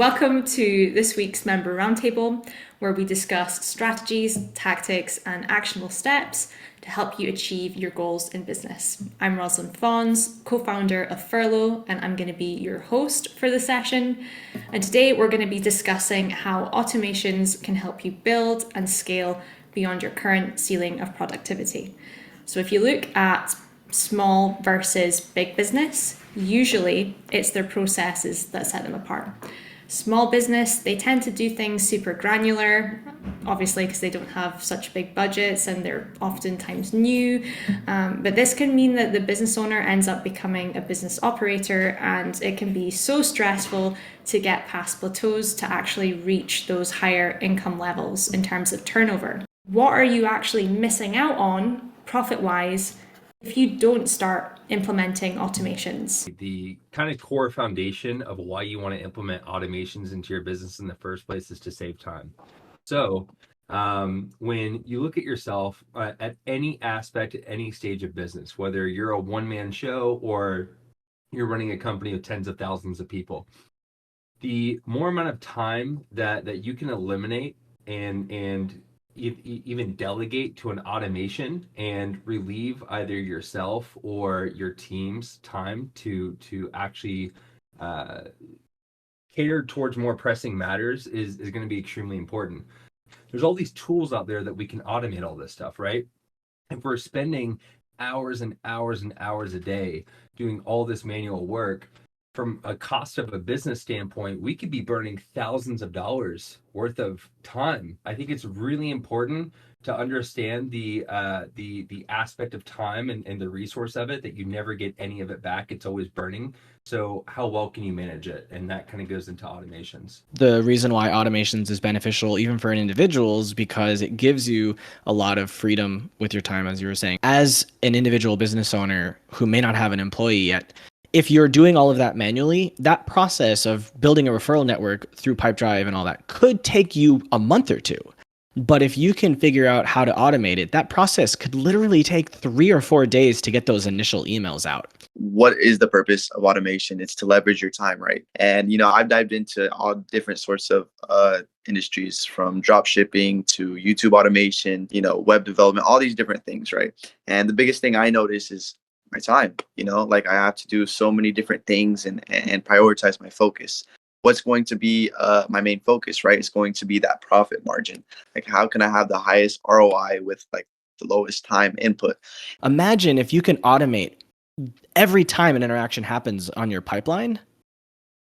Welcome to this week's Member Roundtable, where we discuss strategies, tactics, and actionable steps to help you achieve your goals in business. I'm Rosalind Fawns, co-founder of Furlough, and I'm going to be your host for the session. And today we're going to be discussing how automations can help you build and scale beyond your current ceiling of productivity. So if you look at small versus big business, usually it's their processes that set them apart. Small business, they tend to do things super granular, obviously because they don't have such big budgets and they're oftentimes new. But this can mean that the business owner ends up becoming a business operator, and it can be so stressful to get past plateaus to actually reach those higher income levels in terms of turnover. What are you actually missing out on profit-wise if you don't start implementing automations? The kind of core foundation of why you want to implement automations into your business in the first place is to save time. So when you look at yourself at any aspect, at any stage of business, whether you're a one-man show or you're running a company with tens of thousands of people, the more amount of time that you can eliminate and even delegate to an automation and relieve either yourself or your team's time to actually cater towards more pressing matters is going to be extremely important. There's all these tools out there that we can automate all this stuff, right? If we're spending hours and hours and hours a day doing all this manual work, from a cost of a business standpoint, we could be burning thousands of dollars worth of time. I think it's really important to understand the aspect of time and the resource of it, that you never get any of it back. It's always burning. So how well can you manage it? And that kind of goes into automations. The reason why automations is beneficial even for an individual is because it gives you a lot of freedom with your time, as you were saying. As an individual business owner who may not have an employee yet, if you're doing all of that manually, that process of building a referral network through Pipedrive and all that could take you a month or two. But if you can figure out how to automate it, that process could literally take 3 or 4 days to get those initial emails out. What is the purpose of automation? It's to leverage your time, right? And, I've dived into all different sorts of industries, from drop shipping to YouTube automation, web development, all these different things, right? And the biggest thing I notice is my time. Like, I have to do so many different things and prioritize my focus. What's going to be my main focus, right? It's going to be that profit margin. Like, how can I have the highest ROI with like the lowest time input? Imagine if you can automate every time an interaction happens on your pipeline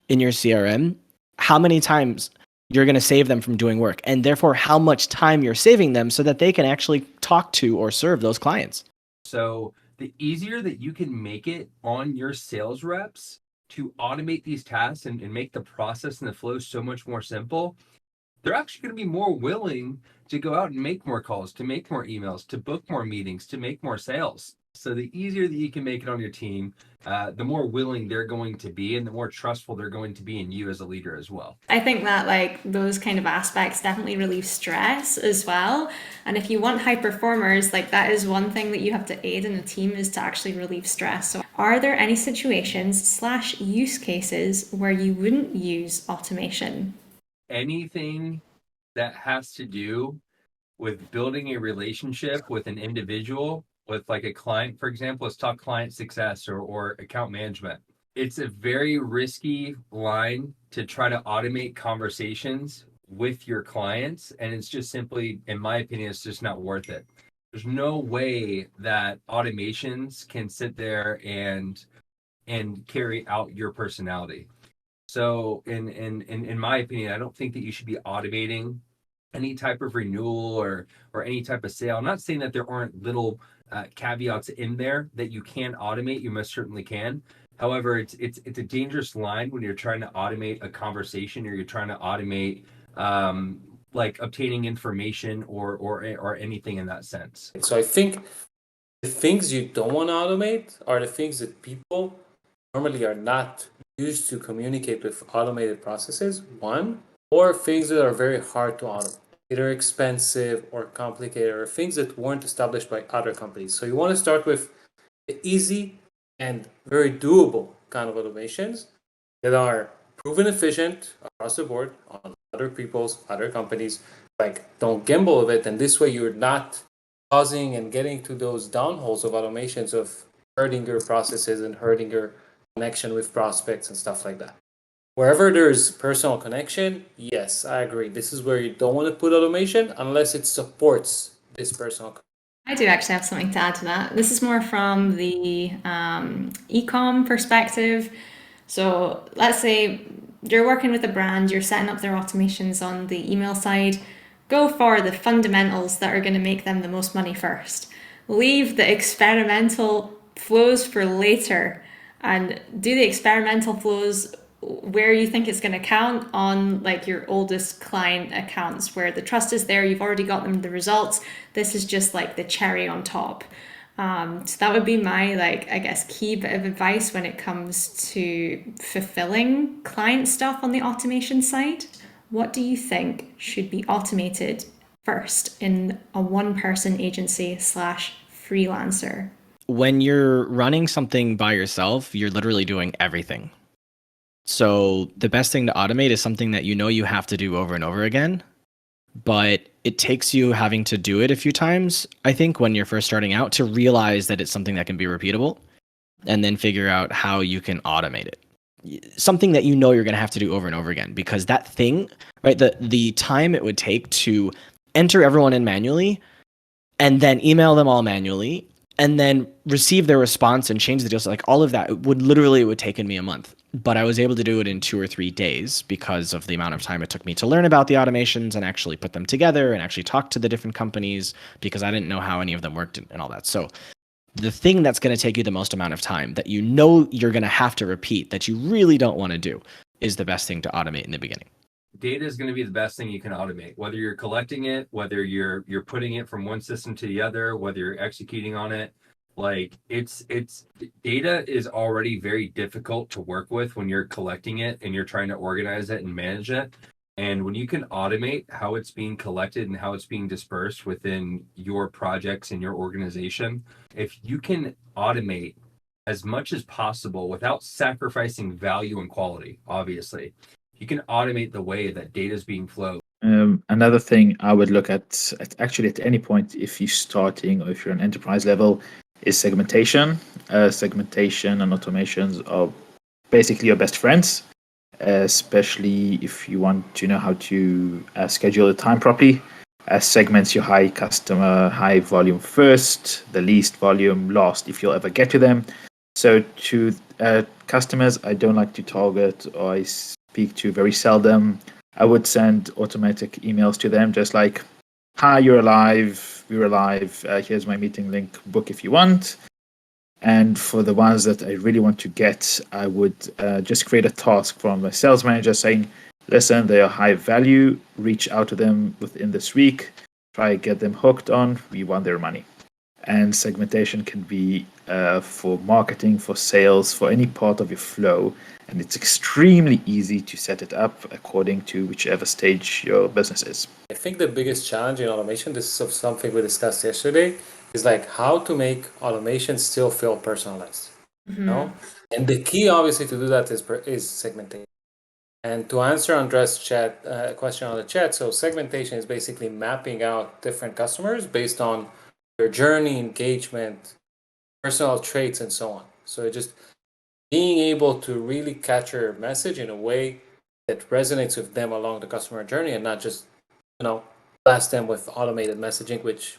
in your CRM, how many times you're going to save them from doing work, and therefore how much time you're saving them so that they can actually talk to or serve those clients. So the easier that you can make it on your sales reps to automate these tasks and make the process and the flow so much more simple, they're actually going to be more willing to go out and make more calls, to make more emails, to book more meetings, to make more sales. So the easier that you can make it on your team, the more willing they're going to be, and the more trustful they're going to be in you as a leader as well. I think that those kind of aspects definitely relieve stress as well. And if you want high performers, that is one thing that you have to aid in a team, is to actually relieve stress. So are there any situations / use cases where you wouldn't use automation? Anything that has to do with building a relationship with an individual, with like a client, for example, let's talk client success or account management. It's a very risky line to try to automate conversations with your clients. And it's just simply, in my opinion, it's just not worth it. There's no way that automations can sit there and carry out your personality. So in my opinion, I don't think that you should be automating any type of renewal or any type of sale. I'm not saying that there aren't little caveats in there that you can automate. You most certainly can. However, it's a dangerous line when you're trying to automate a conversation, or you're trying to automate like obtaining information or anything in that sense. So I think the things you don't want to automate are the things that people normally are not used to communicate with automated processes, one, or things that are very hard to automate, either expensive or complicated, or things that weren't established by other companies. So you want to start with the easy and very doable kind of automations that are proven efficient across the board on other companies. Like, don't gamble with it, and this way you're not causing and getting to those downholes of automations of hurting your processes and hurting your connection with prospects and stuff like that. Wherever there's personal connection, yes, I agree. This is where you don't want to put automation unless it supports this personal. I do actually have something to add to that. This is more from the e-com perspective. So let's say you're working with a brand, you're setting up their automations on the email side. Go for the fundamentals that are going to make them the most money first. Leave the experimental flows for later and do the experimental flows where you think it's going to count on like your oldest client accounts where the trust is there, you've already got them the results. This is just like the cherry on top. So that would be my, like, I guess, key bit of advice when it comes to fulfilling client stuff on the automation side. What do you think should be automated first in a one-person agency / freelancer? When you're running something by yourself, you're literally doing everything. So the best thing to automate is something that you know you have to do over and over again, but it takes you having to do it a few times, I think, when you're first starting out to realize that it's something that can be repeatable and then figure out how you can automate it. Something that you know you're going to have to do over and over again, because that thing, right, the time it would take to enter everyone in manually and then email them all manually and then receive their response and change the deal. So like all of that it would taken me a month, but I was able to do it in 2 or 3 days because of the amount of time it took me to learn about the automations and actually put them together and actually talk to the different companies because I didn't know how any of them worked and all that. So the thing that's going to take you the most amount of time that you know you're going to have to repeat that you really don't want to do is the best thing to automate in the beginning. Data is going to be the best thing you can automate, whether you're collecting it, whether you're putting it from one system to the other, whether you're executing on it. Like it's data is already very difficult to work with when you're collecting it and you're trying to organize it and manage it. And when you can automate how it's being collected and how it's being dispersed within your projects and your organization, if you can automate as much as possible without sacrificing value and quality, obviously, you can automate the way that data is being flowed. Another thing I would look at any point, if you're starting or if you're an enterprise level, is segmentation. Segmentation and automations are basically your best friends, especially if you want to know how to schedule the time properly. Segments your high customer, high volume first, the least volume last, if you'll ever get to them. So to customers I don't like to target or I speak to very seldom, I would send automatic emails to them, just like, hi, you're alive, we're alive, here's my meeting link, book if you want. And for the ones that I really want to get, I would just create a task from a sales manager saying, listen, they are high value, reach out to them within this week, try to get them hooked on, we want their money. And segmentation can be for marketing, for sales, for any part of your flow. And it's extremely easy to set it up according to whichever stage your business is. I think the biggest challenge in automation, this is something we discussed yesterday, is like how to make automation still feel personalized. You know? And the key, obviously, to do that is segmentation. And to answer Andres' question on the chat, so segmentation is basically mapping out different customers based on their journey, engagement, personal traits, and so on. So just being able to really capture your message in a way that resonates with them along the customer journey and not just, blast them with automated messaging, which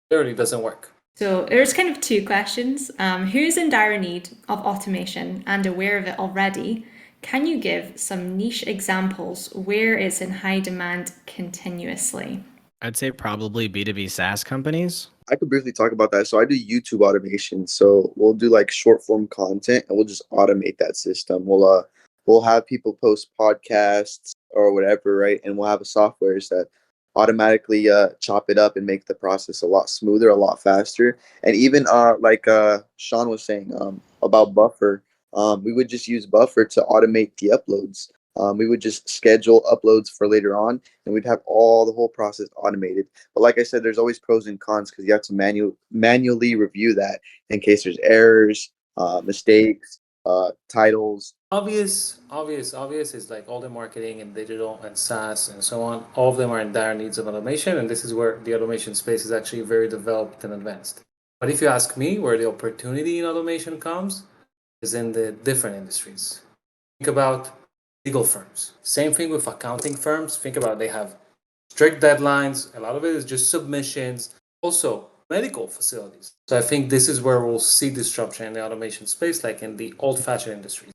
literally doesn't work. So there's kind of 2 questions. Who's in dire need of automation and aware of it already? Can you give some niche examples where it's in high demand continuously? I'd say probably B2B SaaS companies. I could briefly talk about that. So I do YouTube automation. So we'll do like short form content and we'll just automate that system. We'll have people post podcasts or whatever, right? And we'll have a software that automatically chop it up and make the process a lot smoother, a lot faster. And even like Sean was saying about Buffer, we would just use Buffer to automate the uploads. We would just schedule uploads for later on, and we'd have the whole process automated. But like I said, there's always pros and cons because you have to manually review that in case there's errors, mistakes, titles. Obvious is like all the marketing and digital and SaaS and so on. All of them are in dire needs of automation, and this is where the automation space is actually very developed and advanced. But if you ask me where the opportunity in automation comes, is in the different industries. Think about legal firms. Same thing with accounting firms. Think about they have strict deadlines. A lot of it is just submissions. Also, medical facilities. So I think this is where we'll see disruption in the automation space, like in the old-fashioned industries.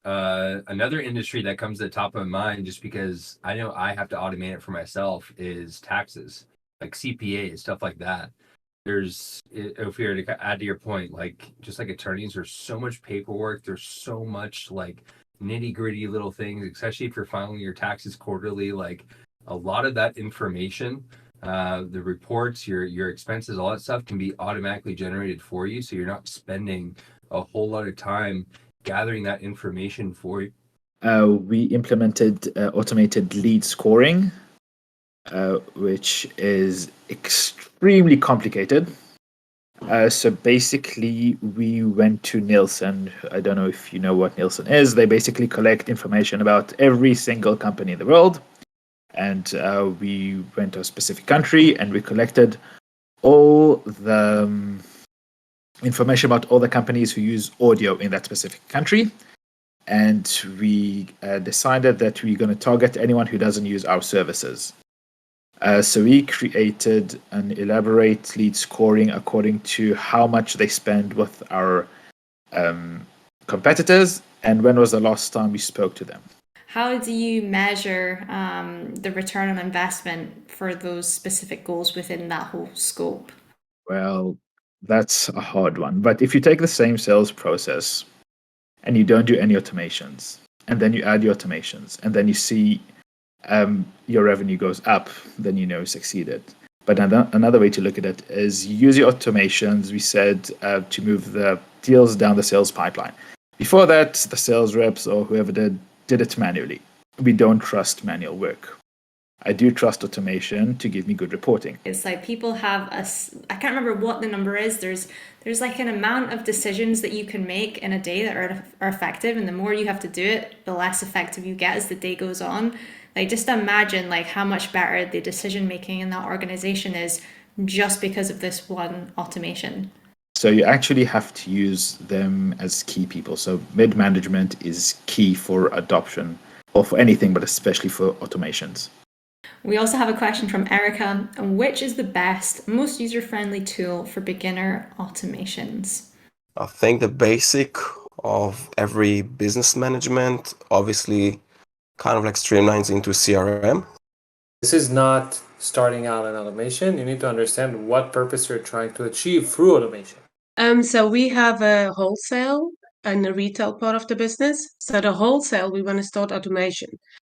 Another industry that comes to the top of my mind, just because I know I have to automate it for myself, is taxes, like CPA, stuff like that. There's, if we were to add to your point, like just like attorneys, there's so much paperwork, there's so much like nitty gritty little things, especially if you're filing your taxes quarterly. Like a lot of that information, the reports, your expenses, all that stuff can be automatically generated for you, so you're not spending a whole lot of time gathering that information for you. We implemented automated lead scoring, which is extremely complicated. So basically, we went to Nielsen. I don't know if you know what Nielsen is. They basically collect information about every single company in the world. And we went to a specific country and we collected all the information about all the companies who use audio in that specific country. And we decided that we're going to target anyone who doesn't use our services. So we created an elaborate lead scoring according to how much they spend with our competitors and when was the last time we spoke to them. How do you measure the return on investment for those specific goals within that whole scope? Well, that's a hard one. But if you take the same sales process and you don't do any automations, and then you add your automations, and then you see your revenue goes up, then you know you succeeded. But another way to look at it is you use your automations, we said, to move the deals down the sales pipeline. Before that, the sales reps or whoever did it manually. We don't trust manual work. I do trust automation to give me good reporting. It's like people have I can't remember what the number is. There's like an amount of decisions that you can make in a day that are effective, and the more you have to do it, the less effective you get as the day goes on. Like just imagine like how much better the decision making in that organization is just because of this one automation. So you actually have to use them as key people. So mid-management is key for adoption or for anything, but especially for automations. We also have a question from Erica. Which is the best, most user-friendly tool for beginner automations? I think the basic of every business management, obviously, kind of like streamlines into CRM. This is not starting out in automation. You need to understand what purpose you're trying to achieve through automation. So we have a wholesale and a retail part of the business. So the wholesale, we want to start automation.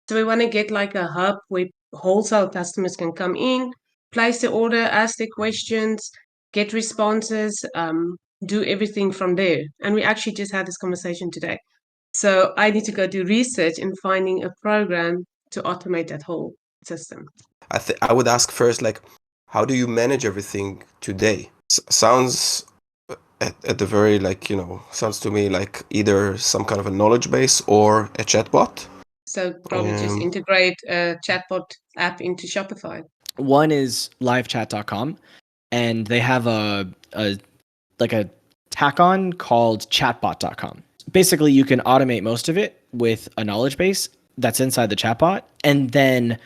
So we want to get like a hub where wholesale customers can come in, place the order, ask their questions, get responses, do everything from there. And we actually just had this conversation today. So I need to go do research in finding a program to automate that whole system. I would ask first, like, how do you manage everything today? Sounds at the very, like, sounds to me like either some kind of a knowledge base or a chatbot. So probably just integrate a chatbot app into Shopify. One is livechat.com, and they have a tack on called chatbot.com. Basically, you can automate most of it with a knowledge base that's inside the chatbot, and then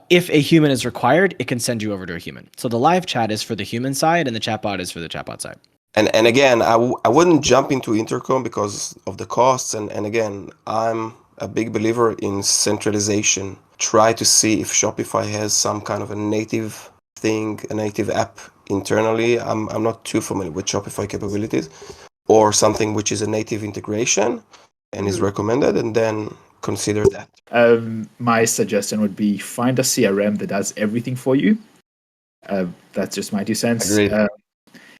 if a human is required, it can send you over to a human. So the live chat is for the human side, and the chatbot is for the chatbot side. And again, I wouldn't jump into Intercom because of the costs. And again, I'm a big believer in centralization. Try to see if Shopify has some kind of a native thing, a native app internally. I'm not too familiar with Shopify capabilities, or something which is a native integration and is recommended, and then consider that. My suggestion would be find a CRM that does everything for you. That's just my 2 cents. Agreed.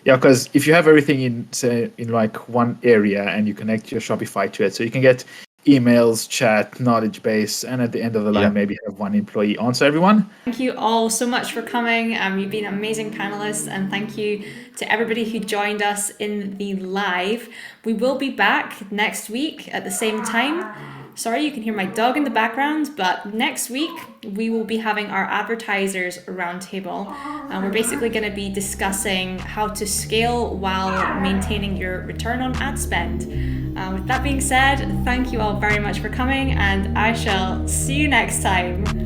Yeah, because if you have everything in like one area and you connect your Shopify to it, so you can get emails, chat, knowledge base, and at the end of the line, Yeah. maybe have one employee answer everyone. Thank you all so much for coming. You've been amazing panelists, and thank you to everybody who joined us in the live. We will be back next week at the same time. Sorry, you can hear my dog in the background, but next week we will be having our advertisers roundtable, and we're basically going to be discussing how to scale while maintaining your return on ad spend. With that being said, thank you all very much for coming, and I shall see you next time.